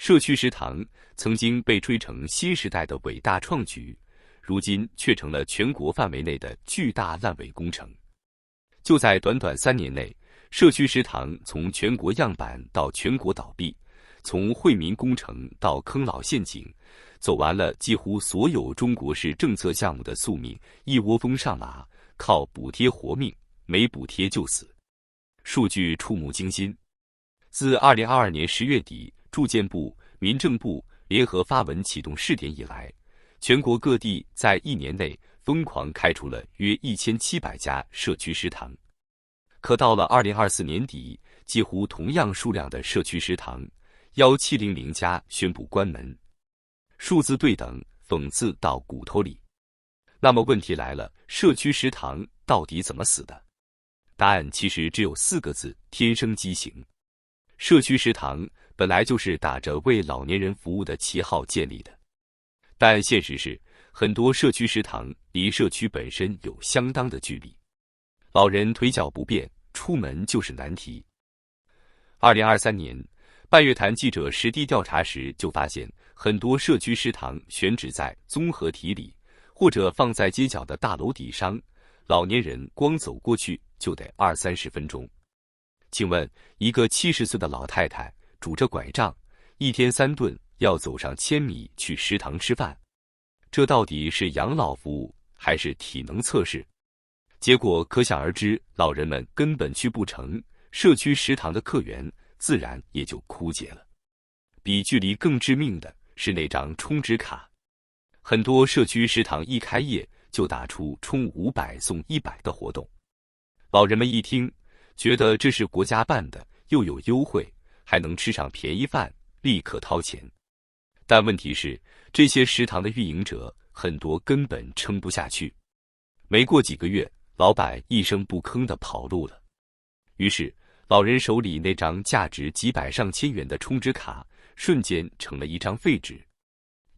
社区食堂曾经被吹成新时代的伟大创举，如今却成了全国范围内的巨大烂尾工程。就在短短3年内，社区食堂从全国样板到全国倒闭，从惠民工程到坑老陷阱，走完了几乎所有中国式政策项目的宿命，一窝蜂上马，靠补贴活命，没补贴就死。数据触目惊心，自2022年10月底，住建部、民政部联合发文启动试点以来，全国各地在1年内疯狂开除了约1700家社区食堂。可到了2024年底，几乎同样数量的社区食堂1700家宣布关门，数字对等，讽刺到骨头里。那么问题来了，社区食堂到底怎么死的？答案其实只有4个字：天生畸形。社区食堂本来就是打着为老年人服务的旗号建立的，但现实是，很多社区食堂离社区本身有相当的距离，老人腿脚不便，出门就是难题。2023年，半月谈记者实地调查时就发现，很多社区食堂选址在综合体里，或者放在街角的大楼底上，老年人光走过去就得20-30分钟。请问，一个70岁的老太太拄着拐杖，一天3顿要走上1000米去食堂吃饭，这到底是养老服务还是体能测试？结果可想而知，老人们根本去不成，社区食堂的客源自然也就枯竭了。比距离更致命的是那张充值卡，很多社区食堂一开业就打出充500送100的活动，老人们一听，觉得这是国家办的，又有优惠，还能吃上便宜饭，立刻掏钱。但问题是，这些食堂的运营者很多根本撑不下去，没过几个月，老板一声不吭地跑路了。于是，老人手里那张价值几百上千元的充值卡，瞬间成了一张废纸。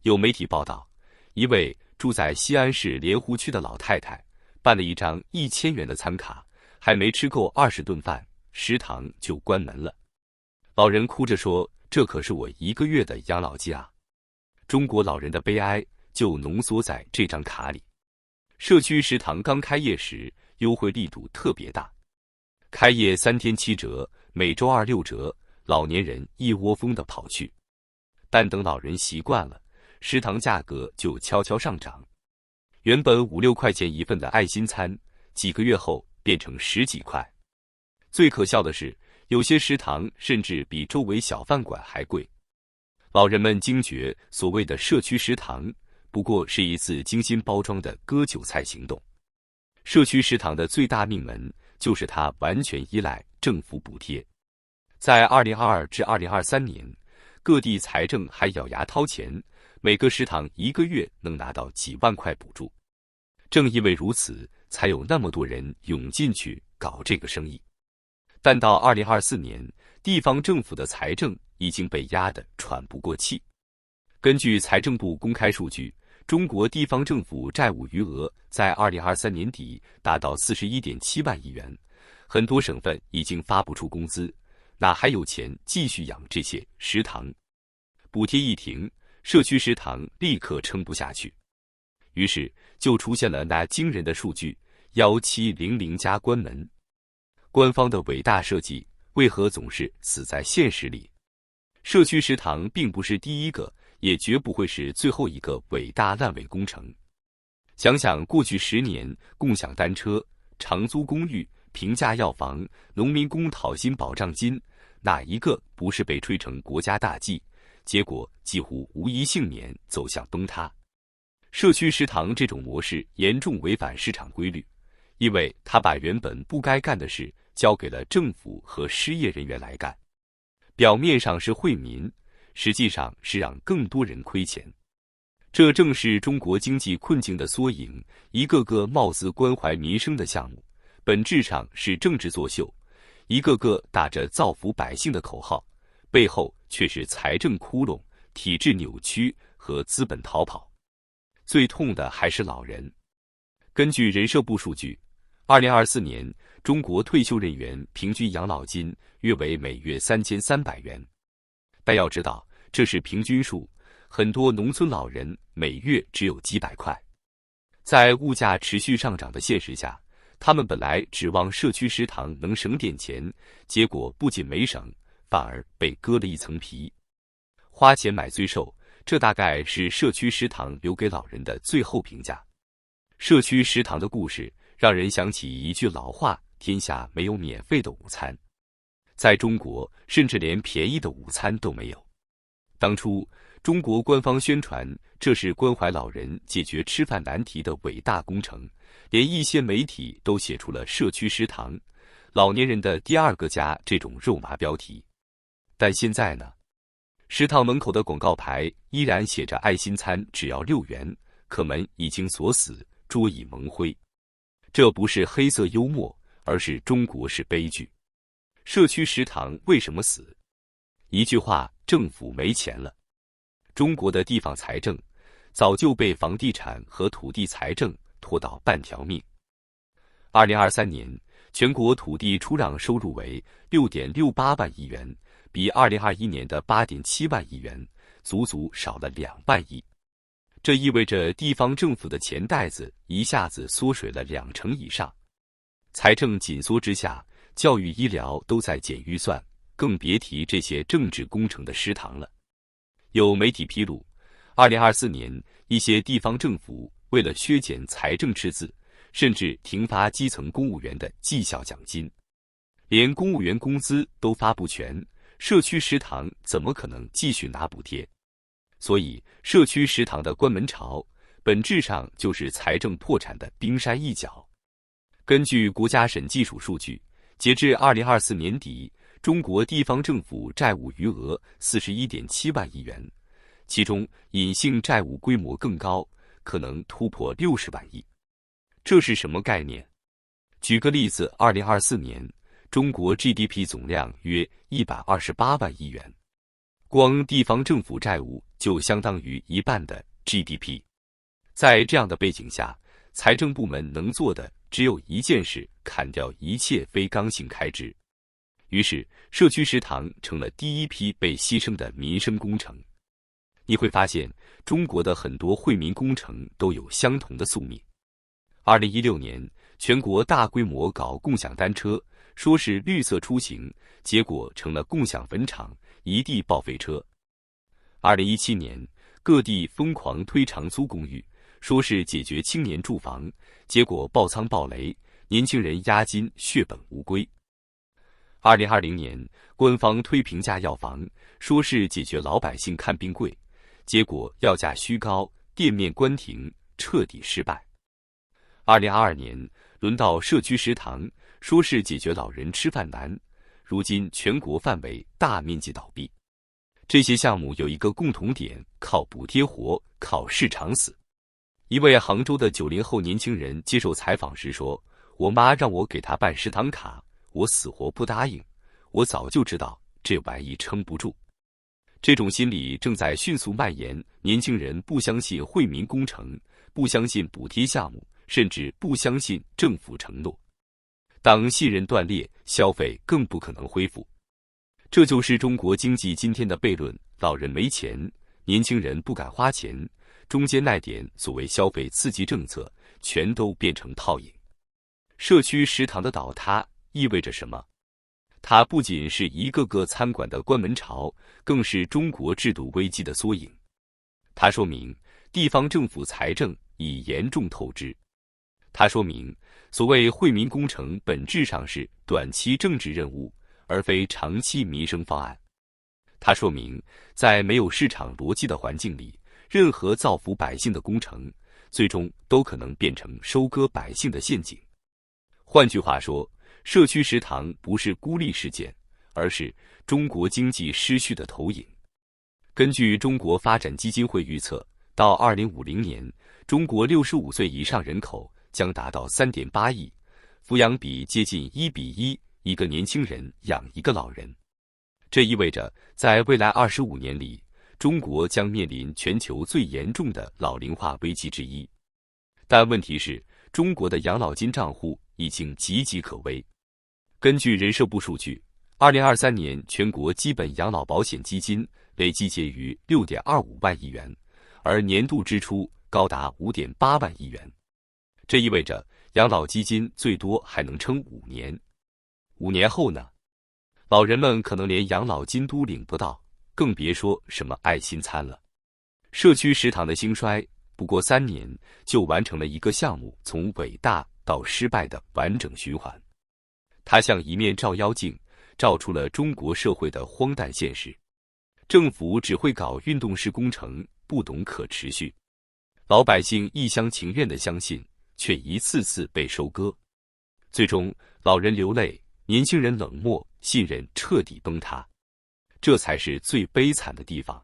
有媒体报道，一位住在西安市莲湖区的老太太，办了一张1000元的餐卡，还没吃够20顿饭，食堂就关门了。老人哭着说：“这可是我1个月的养老金啊！”中国老人的悲哀就浓缩在这张卡里。社区食堂刚开业时，优惠力度特别大，开业3天7折，每周2 6折，老年人一窝蜂地跑去。但等老人习惯了，食堂价格就悄悄上涨。原本5、6块钱一份的爱心餐，几个月后变成10几块。最可笑的是，有些食堂甚至比周围小饭馆还贵。老人们惊觉，所谓的社区食堂不过是一次精心包装的割韭菜行动。社区食堂的最大命门就是它完全依赖政府补贴。在2022至2023年，各地财政还咬牙掏钱，每个食堂1个月能拿到几万块补助。正因为如此，才有那么多人涌进去搞这个生意。但到2024年，地方政府的财政已经被压得喘不过气。根据财政部公开数据，中国地方政府债务余额在2023年底达到41.7万亿元，很多省份已经发不出工资，哪还有钱继续养这些食堂？补贴一停，社区食堂立刻撑不下去，于是就出现了那惊人的数据：1700家关门。官方的伟大设计为何总是死在现实里？社区食堂并不是第一个，也绝不会是最后一个伟大烂尾工程。想想过去10年，共享单车、长租公寓、平价药房、农民工讨薪保障金，哪一个不是被吹成国家大计？结果几乎无一幸免，走向崩塌。社区食堂这种模式严重违反市场规律，因为它把原本不该干的事交给了政府和失业人员来干。表面上是惠民，实际上是让更多人亏钱。这正是中国经济困境的缩影，一个个貌似关怀民生的项目，本质上是政治作秀，一个个打着造福百姓的口号，背后却是财政窟窿、体制扭曲和资本逃跑。最痛的还是老人。根据人社部数据，2024年中国退休人员平均养老金约为每月3300元。但要知道，这是平均数，很多农村老人每月只有几百块。在物价持续上涨的现实下，他们本来指望社区食堂能省点钱，结果不仅没省，反而被割了一层皮。花钱买罪受，这大概是社区食堂留给老人的最后评价。社区食堂的故事让人想起一句老话：天下没有免费的午餐。在中国，甚至连便宜的午餐都没有。当初中国官方宣传这是关怀老人、解决吃饭难题的伟大工程，连一些媒体都写出了社区食堂、老年人的第二个家这种肉麻标题。但现在呢？食堂门口的广告牌依然写着爱心餐只要6元，可门已经锁死，桌椅蒙灰。这不是黑色幽默，而是中国式悲剧。社区食堂为什么死？一句话：政府没钱了。中国的地方财政早就被房地产和土地财政拖到半条命。2023年，全国土地出让收入为6.68万亿元，比2021年的8.7万亿元足足少了2万亿。这意味着地方政府的钱袋子一下子缩水了20%以上。财政紧缩之下，教育医疗都在减预算，更别提这些政治工程的食堂了。有媒体披露，2024年一些地方政府为了削减财政赤字，甚至停发基层公务员的绩效奖金，连公务员工资都发不全，社区食堂怎么可能继续拿补贴？所以，社区食堂的关门潮，本质上就是财政破产的冰山一角。根据国家审计署数据，截至2024年底，中国地方政府债务余额41.7万亿元，其中隐性债务规模更高，可能突破60万亿。这是什么概念？举个例子，2024年中国 GDP 总量约128万亿元，光地方政府债务就相当于一半的 GDP。在这样的背景下，财政部门能做的只有一件事：砍掉一切非刚性开支。于是，社区食堂成了第一批被牺牲的民生工程。你会发现，中国的很多惠民工程都有相同的宿命。2016年，全国大规模搞共享单车，说是绿色出行，结果成了共享坟场，一地报废车。2017年，各地疯狂推长租公寓，说是解决青年住房，结果爆仓爆雷，年轻人押金血本无归。2020年，官方推平价药房，说是解决老百姓看病贵，结果药价虚高，店面关停，彻底失败。2022年，轮到社区食堂，说是解决老人吃饭难，如今全国范围大面积倒闭。这些项目有一个共同点：靠补贴活，靠市场死。一位杭州的90后年轻人接受采访时说：“我妈让我给她办食堂卡，我死活不答应，我早就知道这玩意撑不住。”这种心理正在迅速蔓延，年轻人不相信惠民工程，不相信补贴项目，甚至不相信政府承诺。当信任断裂，消费更不可能恢复。这就是中国经济今天的悖论：老人没钱，年轻人不敢花钱，中间那点所谓消费刺激政策，全都变成泡影。社区食堂的倒塌意味着什么？它不仅是一个个餐馆的关门潮，更是中国制度危机的缩影。它说明地方政府财政已严重透支。它说明所谓惠民工程本质上是短期政治任务，而非长期民生方案。它说明在没有市场逻辑的环境里，任何造福百姓的工程，最终都可能变成收割百姓的陷阱。换句话说，社区食堂不是孤立事件，而是中国经济失序的投影。根据中国发展基金会预测，到2050年，中国65岁以上人口将达到3.8亿，抚养比接近1比1，一个年轻人养一个老人。这意味着，在未来25年里，中国将面临全球最严重的老龄化危机之一。但问题是，中国的养老金账户已经岌岌可危。根据人社部数据，2023年全国基本养老保险基金累计结余6.25万亿元，而年度支出高达5.8万亿元。这意味着养老基金最多还能撑5年。5年后呢？老人们可能连养老金都领不到，更别说什么爱心餐了。社区食堂的兴衰，不过3年就完成了一个项目从伟大到失败的完整循环。它像一面照妖镜，照出了中国社会的荒诞现实。政府只会搞运动式工程，不懂可持续。老百姓一厢情愿地相信，却一次次被收割。最终，老人流泪，年轻人冷漠，信任彻底崩塌。这才是最悲惨的地方。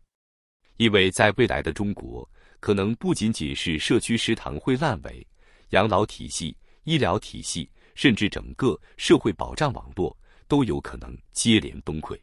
因为在未来的中国，可能不仅仅是社区食堂会烂尾，养老体系、医疗体系，甚至整个社会保障网络都有可能接连崩溃。